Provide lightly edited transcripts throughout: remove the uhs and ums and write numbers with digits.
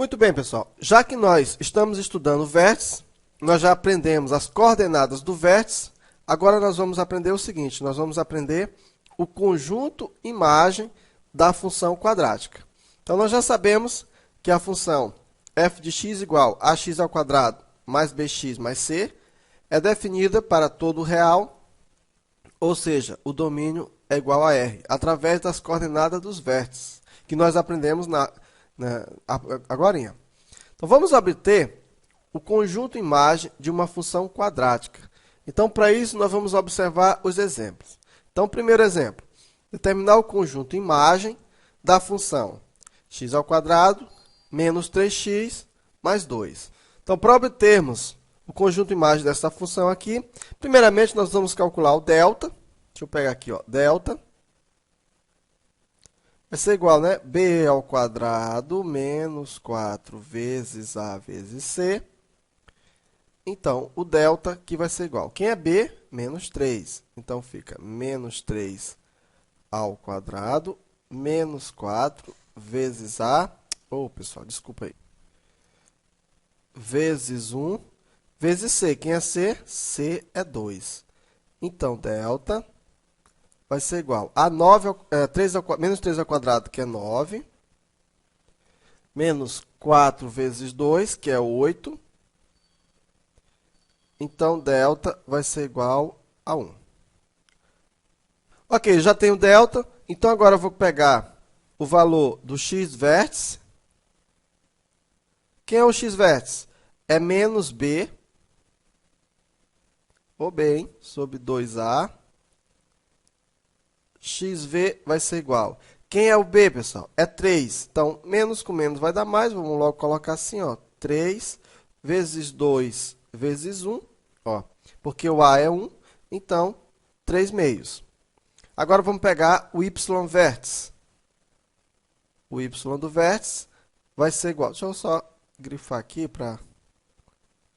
Muito bem, pessoal. Já que nós estamos estudando vértices, nós já aprendemos as coordenadas do vértice, agora nós vamos aprender o seguinte, nós vamos aprender o conjunto imagem da função quadrática. Então, nós já sabemos que a função f de x igual a x ao quadrado mais bx mais c é definida para todo real, ou seja, o domínio é igual a R, através das coordenadas dos vértices, que nós aprendemos agorinha. Então, vamos obter o conjunto imagem de uma função quadrática. Então, para isso, nós vamos observar os exemplos. Então, primeiro exemplo, determinar o conjunto imagem da função x ao quadrado menos 3x mais 2. Então, para obtermos o conjunto imagem dessa função aqui, primeiramente, nós vamos calcular o delta. Deixa eu pegar aqui, ó, delta. Vai ser igual, né? B ao quadrado menos 4 vezes A vezes C. Então, o delta aqui vai ser igual. Quem é B? Menos 3. Então, fica menos 3 ao quadrado menos 4 vezes A. Pessoal, desculpa aí. Vezes 1 vezes C. Quem é C? C é 2. Então, delta vai ser igual a menos 3 ao quadrado, que é 9, menos 4 vezes 2, que é 8. Então, delta vai ser igual a 1. Ok, já tenho delta. Então, agora eu vou pegar o valor do x vértice. Quem é o x vértice? É menos b, ou b, sobre 2a. xv vai ser igual. Quem é o b, pessoal? É 3. Então, menos com menos vai dar mais. Vamos logo colocar assim, ó, 3 vezes 2 vezes 1. Ó, porque o a é 1, então, 3 meios. Agora, vamos pegar o y vértice. O y do vértice vai ser igual. Deixa eu só grifar aqui para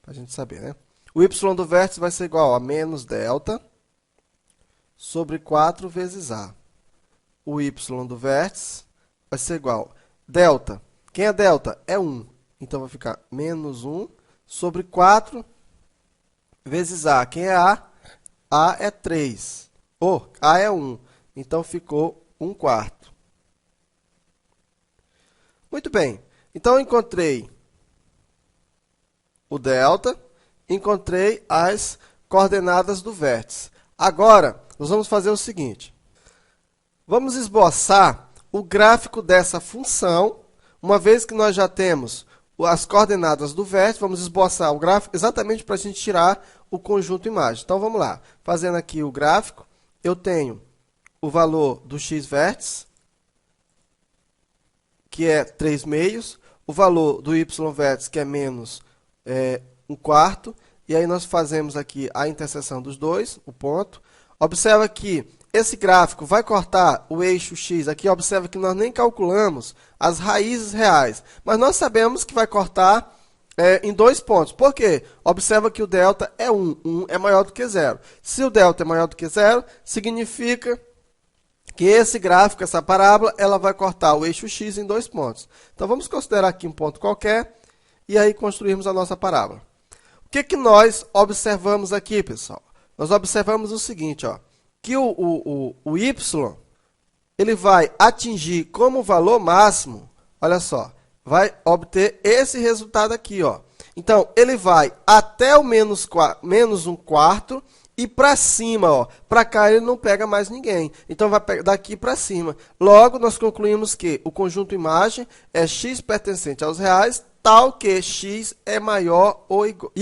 a gente saber, né? O y do vértice vai ser igual a menos delta sobre 4 vezes A. O y do vértice vai ser igual a delta. Quem é delta? É 1. Então, vai ficar menos 1 sobre 4 vezes A. Quem é A? A é 3. A é 1. Então, ficou 1 quarto. Muito bem. Então, eu encontrei o delta, encontrei as coordenadas do vértice. Agora, nós vamos fazer o seguinte. Vamos esboçar o gráfico dessa função. Uma vez que nós já temos as coordenadas do vértice, vamos esboçar o gráfico exatamente para a gente tirar o conjunto imagem. Então, vamos lá. Fazendo aqui o gráfico, eu tenho o valor do x vértice, que é 3 meios, o valor do y vértice, que é menos 1 quarto, e aí nós fazemos aqui a interseção dos dois, o ponto. Observa que esse gráfico vai cortar o eixo x. Aqui, observa que nós nem calculamos as raízes reais, mas nós sabemos que vai cortar em 2 pontos. Por quê? Observa que o delta é 1. 1 é maior do que 0. Se o delta é maior do que 0, significa que esse gráfico, essa parábola, ela vai cortar o eixo x em 2 pontos. Então, vamos considerar aqui um ponto qualquer e aí construirmos a nossa parábola. O que nós observamos aqui, pessoal? Nós observamos o seguinte, ó, que o y ele vai atingir como valor máximo, olha só, vai obter esse resultado aqui. Ó. Então, ele vai até o menos 1 quarto e para cima, para cá ele não pega mais ninguém. Então, vai daqui para cima. Logo, nós concluímos que o conjunto imagem é x pertencente aos reais, tal que x é maior ou igual,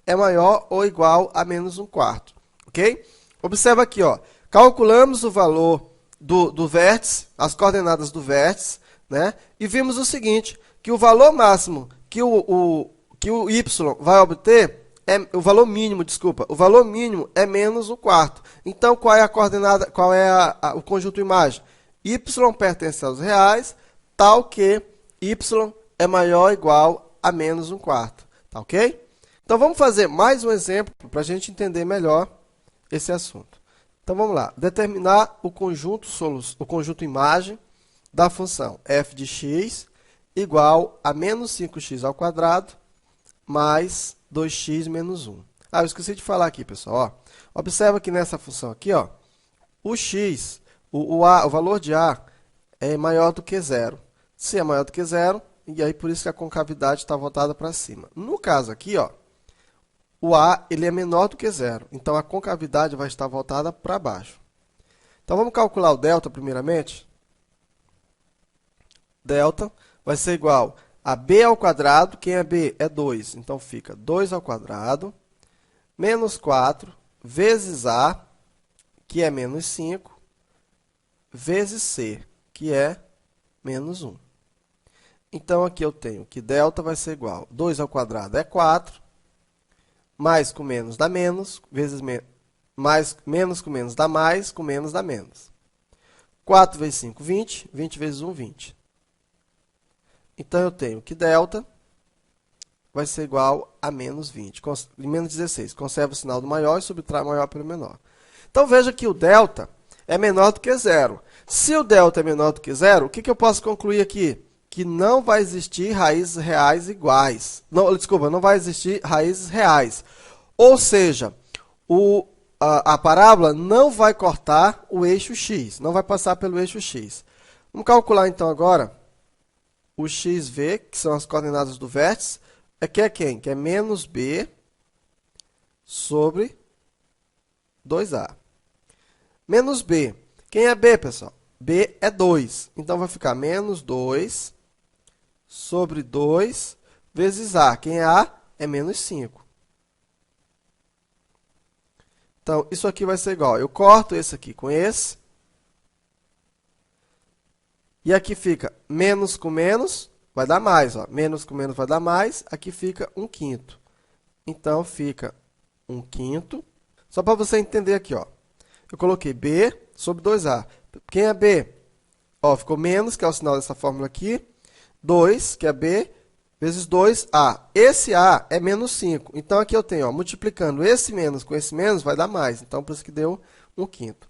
é maior ou igual a menos 1 quarto. Ok? Observa aqui, ó, calculamos o valor do vértice, as coordenadas do vértice, né? E vimos o seguinte, que o valor máximo que o y vai obter, o valor mínimo é menos 1 quarto. Então, qual é a coordenada, qual é o conjunto imagem? Y pertence aos reais, tal que y é maior ou igual a menos 1 quarto. Tá ok? Então, vamos fazer mais um exemplo para a gente entender melhor esse assunto. Então, vamos lá. Determinar o conjunto imagem da função f de x igual a menos 5x ao quadrado mais 2x menos 1. Ah, eu esqueci de falar aqui, pessoal. Ó. Observa que nessa função aqui, ó, o x, o valor de a é maior do que zero. Se é maior do que zero, e aí por isso que a concavidade está voltada para cima. No caso aqui, ó, o a ele é menor do que zero, então a concavidade vai estar voltada para baixo. Então vamos calcular o delta primeiramente. Delta vai ser igual a b ao quadrado, quem é b? É 2, então fica 2 ao quadrado, menos 4, vezes a, que é menos 5, vezes c, que é menos 1. Então, aqui eu tenho que delta vai ser igual a 2 ao quadrado é 4, mais com menos dá menos, vezes menos com menos dá mais, com menos dá menos. 4 vezes 5, 20, 20 vezes 1, 20. Então, eu tenho que delta vai ser igual a menos 20, menos 16. Conserva o sinal do maior e subtrai o maior pelo menor. Então, veja que o delta é menor do que zero. Se o delta é menor do que zero, o que eu posso concluir aqui? Que não vai existir raízes reais iguais. Não, desculpa, não vai existir raízes reais. Ou seja, a parábola não vai cortar o eixo x, não vai passar pelo eixo x. Vamos calcular então agora o xv, que são as coordenadas do vértice, que é quem? Que é menos b sobre 2a. Menos b. Quem é b, pessoal? b é 2. Então, vai ficar menos 2 sobre 2 vezes a. Quem é a? É menos 5. Então, isso aqui vai ser igual. Eu corto esse aqui com esse. E aqui fica menos com menos, vai dar mais. Ó. Menos com menos vai dar mais. Aqui fica 1/5. Então, fica 1/5. Só para você entender aqui, ó. Eu coloquei b sobre 2a. Quem é b? Ó, ficou menos, que é o sinal dessa fórmula aqui. 2, que é b, vezes 2a. Esse a é menos 5. Então, aqui eu tenho, ó, multiplicando esse menos com esse menos, vai dar mais. Então, por isso que deu 1/5.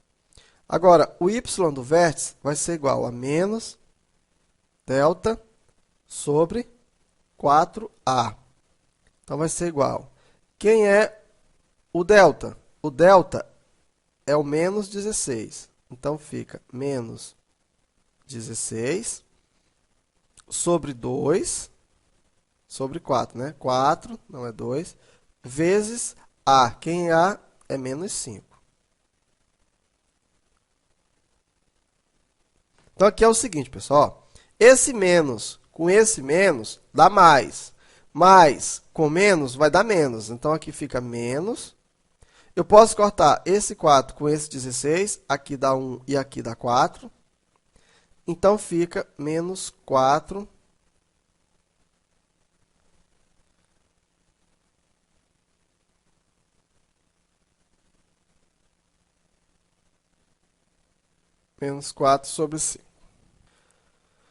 Agora, o y do vértice vai ser igual a menos delta sobre 4a. Então, vai ser igual. Quem é o delta? O delta é o menos 16. Então, fica menos 16 sobre 2, sobre 4, né? 4, não é 2, vezes a. Quem é a? É menos 5. Então, aqui é o seguinte, pessoal. Ó, esse menos com esse menos dá mais. Mais com menos vai dar menos. Então, aqui fica menos. Eu posso cortar esse 4 com esse 16. Aqui dá 1 e aqui dá 4. Então, fica menos 4 menos 4 sobre 5.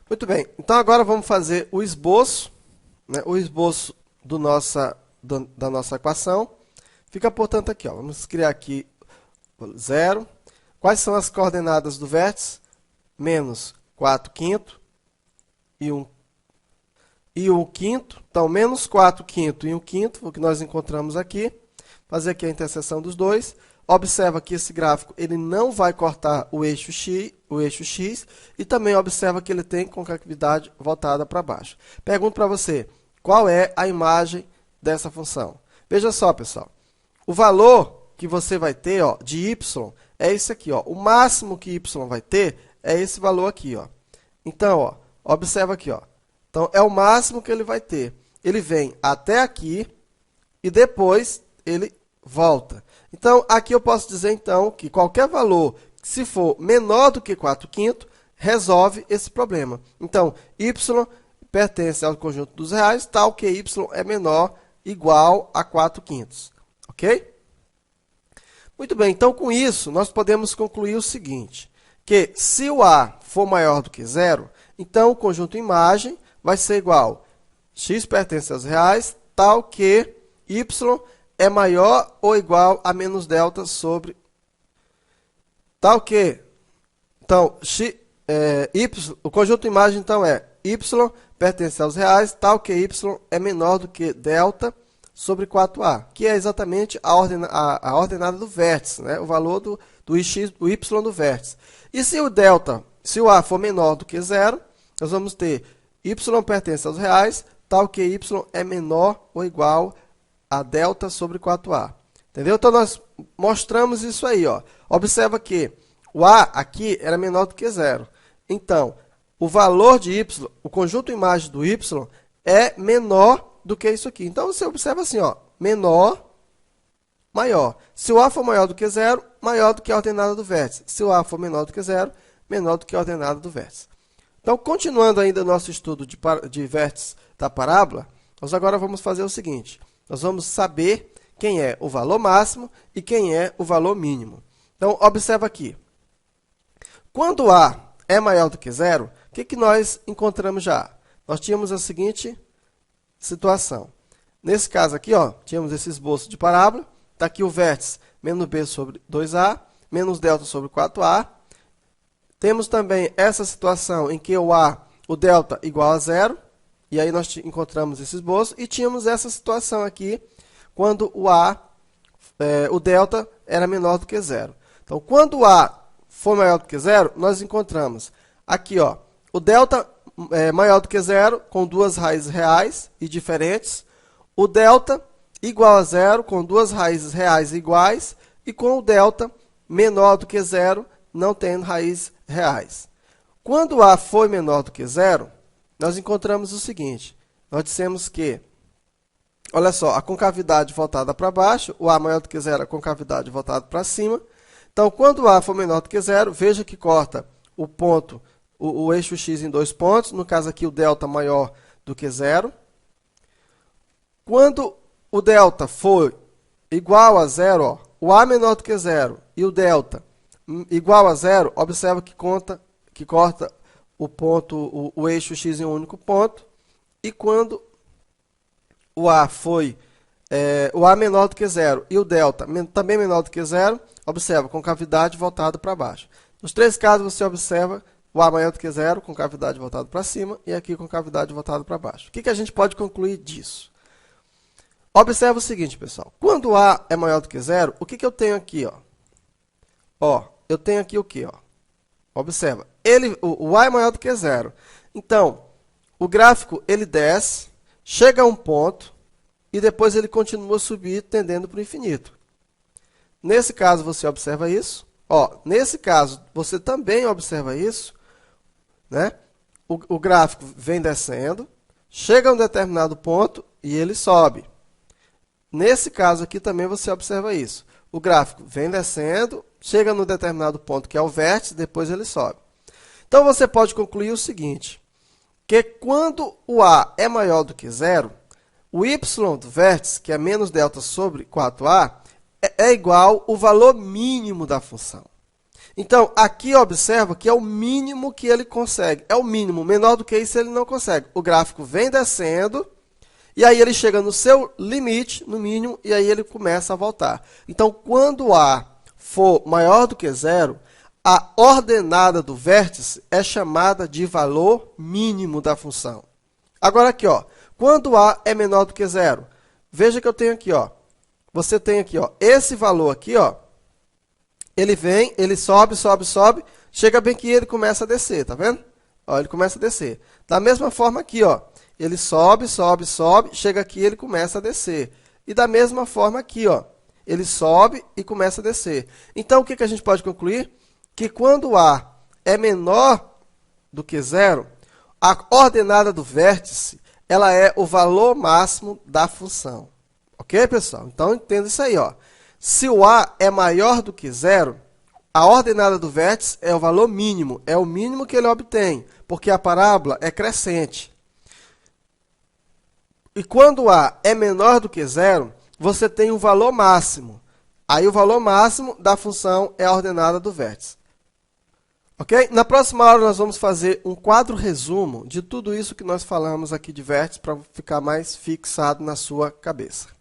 Muito bem. Então, agora vamos fazer o esboço, né? O esboço da nossa equação. Fica, portanto, aqui. Ó. Vamos criar aqui 0. Quais são as coordenadas do vértice? Menos 4/5 e 1/5. Então, menos 4/5 e 1/5, o que nós encontramos aqui. Fazer aqui a interseção dos dois. Observa que esse gráfico ele não vai cortar o eixo x, e também observa que ele tem concave voltada para baixo. Pergunto para você, qual é a imagem dessa função? Veja só, pessoal. O valor que você vai ter, ó, de y é esse aqui. Ó. O máximo que y vai ter é esse valor aqui. Ó. Então, ó, observa aqui. Ó. Então, é o máximo que ele vai ter. Ele vem até aqui e depois ele volta. Então, aqui eu posso dizer, então, que qualquer valor, se for menor do que 4/5, resolve esse problema. Então, y pertence ao conjunto dos reais, tal que y é menor igual a 4/5. Ok? Muito bem, então, com isso, nós podemos concluir o seguinte, que se o a for maior do que zero, então o conjunto imagem vai ser igual a x pertence aos reais, tal que y é maior ou igual a menos delta sobre tal que, então, y, o conjunto imagem, então, é y pertence aos reais, tal que y é menor do que delta sobre 4a, que é exatamente a ordenada do vértice, né? O valor do y do vértice. E se o a for menor do que zero, nós vamos ter y pertence aos reais, tal que y é menor ou igual a delta sobre 4a. Entendeu? Então, nós mostramos isso aí. Ó. Observa que o a aqui era menor do que zero. Então, o valor de y, o conjunto imagem do y, é menor do que isso aqui. Então, você observa assim, ó, menor, maior. Se o a for maior do que zero, maior do que a ordenada do vértice. Se o a for menor do que zero, menor do que a ordenada do vértice. Então, continuando ainda o nosso estudo de vértices da parábola, nós agora vamos fazer o seguinte. Nós vamos saber quem é o valor máximo e quem é o valor mínimo. Então, observa aqui. Quando a é maior do que zero, o que nós encontramos já? Nós tínhamos a seguinte situação. Nesse caso aqui, ó, tínhamos esse esboço de parábola. Está aqui o vértice menos b sobre 2a, menos delta sobre 4a. Temos também essa situação em que o delta igual a zero. E aí nós encontramos esse esboço. E tínhamos essa situação aqui, quando o delta era menor do que zero. Então, quando o a for maior do que zero, nós encontramos aqui, ó, o delta é maior do que zero, com duas raízes reais e diferentes. O delta igual a zero, com duas raízes reais iguais. E com o delta menor do que zero, não tendo raízes reais. Quando o a foi menor do que zero, nós encontramos o seguinte. Nós dissemos que, olha só, a concavidade voltada para baixo, o a maior do que zero, a concavidade voltada para cima. Então, quando o a for menor do que zero, veja que corta o ponto, o eixo x em dois pontos. No caso aqui, o delta maior do que zero. Quando o delta for igual a zero, ó, o a menor do que zero e o delta igual a zero, observa que corta o ponto, o eixo x em um único ponto. E quando o a o a menor do que zero e o delta também menor do que zero, observa, concavidade voltada para baixo. Nos três casos, você observa o a maior do que zero, concavidade voltada para cima, e aqui concavidade voltada para baixo. O que a gente pode concluir disso? Observa o seguinte, pessoal. Quando o a é maior do que zero, o que eu tenho aqui? Ó, eu tenho aqui o quê? Ó? Observa, o a é maior do que zero. Então, o gráfico ele desce, chega a um ponto, e depois ele continua a subir, tendendo para o infinito. Nesse caso, você observa isso. Ó, nesse caso, você também observa isso. Né? O gráfico vem descendo, chega a um determinado ponto e ele sobe. Nesse caso aqui também você observa isso. O gráfico vem descendo, chega num determinado ponto que é o vértice, depois ele sobe. Então, você pode concluir o seguinte, que quando o a é maior do que zero, o y do vértice, que é menos delta sobre 4a, é igual ao valor mínimo da função. Então, aqui observa que é o mínimo que ele consegue. É o mínimo, menor do que isso ele não consegue. O gráfico vem descendo, e aí ele chega no seu limite, no mínimo, e aí ele começa a voltar. Então, quando o a for maior do que zero, a ordenada do vértice é chamada de valor mínimo da função. Agora aqui, ó, quando a é menor do que zero, veja que eu tenho aqui, ó, você tem aqui, ó, esse valor aqui, ó, ele vem, ele sobe, sobe, sobe, chega bem que ele começa a descer, tá vendo? Ó, ele começa a descer. Da mesma forma aqui, ó, ele sobe, sobe, sobe, chega aqui ele começa a descer. E da mesma forma aqui, ó, ele sobe e começa a descer. Então, o que a gente pode concluir? Que quando a é menor do que zero, a ordenada do vértice, ela é o valor máximo da função. Ok, pessoal? Então, entenda isso aí, ó. Se o a é maior do que zero, a ordenada do vértice é o valor mínimo. É o mínimo que ele obtém, porque a parábola é crescente. E quando a é menor do que zero, você tem um valor máximo. Aí, o valor máximo da função é a ordenada do vértice. Ok? Na próxima aula, nós vamos fazer um quadro resumo de tudo isso que nós falamos aqui de vértice para ficar mais fixado na sua cabeça.